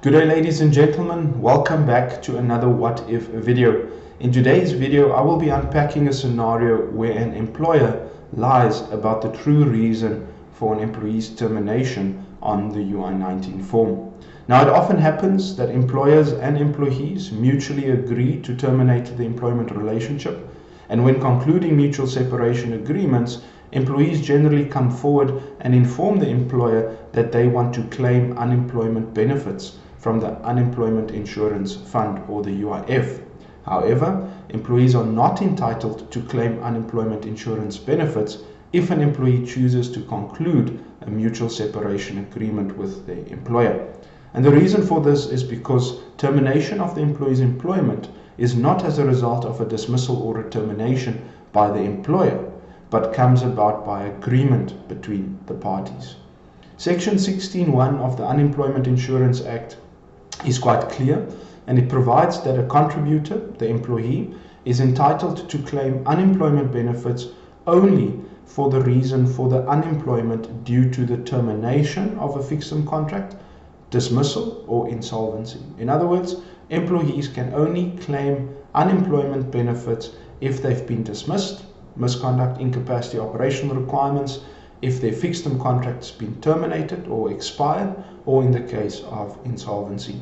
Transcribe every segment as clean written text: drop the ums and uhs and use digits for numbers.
Good day, ladies and gentlemen. Welcome back to another What If video. In today's video, I will be unpacking a scenario where an employer lies about the true reason for an employee's termination on the UI19 form. Now, it often happens that employers and employees mutually agree to terminate the employment relationship, and when concluding mutual separation agreements, employees generally come forward and inform the employer that they want to claim unemployment benefits from the Unemployment Insurance Fund, or the UIF. However, employees are not entitled to claim unemployment insurance benefits if an employee chooses to conclude a mutual separation agreement with their employer. And the reason for this is because termination of the employee's employment is not as a result of a dismissal or a termination by the employer, but comes about by agreement between the parties. Section 16(1) of the Unemployment Insurance Act is quite clear, and it provides that a contributor, the employee, is entitled to claim unemployment benefits only for the reason for the unemployment due to the termination of a fixed-term contract, dismissal, or insolvency. In other words, employees can only claim unemployment benefits if they've been dismissed, misconduct, incapacity, operational requirements, if their fixed-term contract has been terminated or expired, or in the case of insolvency.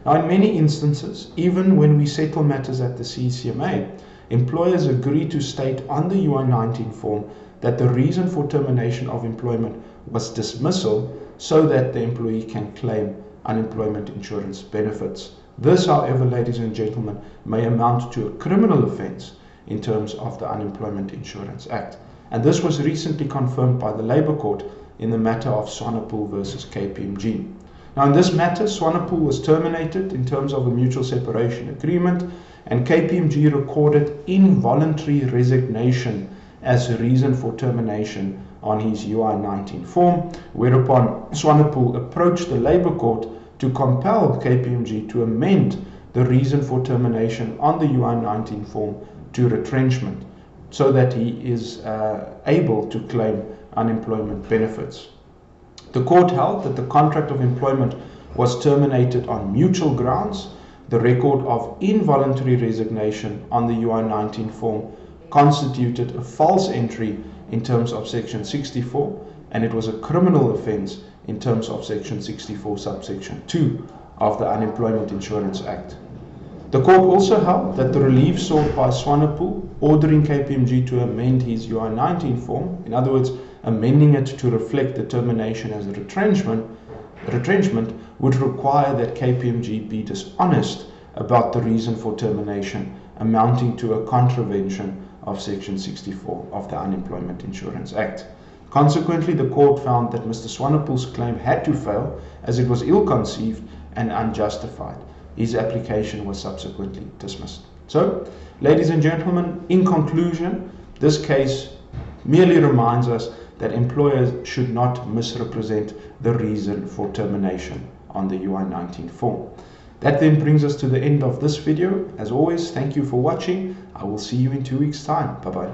Now, in many instances, even when we settle matters at the CCMA, employers agree to state on the UI19 form that the reason for termination of employment was dismissal so that the employee can claim unemployment insurance benefits. This, however, ladies and gentlemen, may amount to a criminal offense in terms of the Unemployment Insurance Act. And this was recently confirmed by the Labour Court in the matter of Swanepoel versus KPMG. Now, in this matter, Swanepoel was terminated in terms of a mutual separation agreement, and KPMG recorded involuntary resignation as a reason for termination on his UI19 form, whereupon Swanepoel approached the Labour Court to compel KPMG to amend the reason for termination on the UI19 form to retrenchment, so that he is able to claim unemployment benefits. The court held that the contract of employment was terminated on mutual grounds. The record of involuntary resignation on the UI19 form constituted a false entry in terms of Section 64, and it was a criminal offence in terms of Section 64, subsection 2 of the Unemployment Insurance Act. The court also held that the relief sought by Swanepoel, ordering KPMG to amend his UI19 form, in other words, amending it to reflect the termination as a retrenchment, would require that KPMG be dishonest about the reason for termination, amounting to a contravention of Section 64 of the Unemployment Insurance Act. Consequently, the court found that Mr. Swanepoel's claim had to fail as it was ill-conceived and unjustified. His application was subsequently dismissed. So, ladies and gentlemen, in conclusion, this case merely reminds us that employers should not misrepresent the reason for termination on the UI19 form. That then brings us to the end of this video. As always, thank you for watching. I will see you in 2 weeks' time. Bye-bye.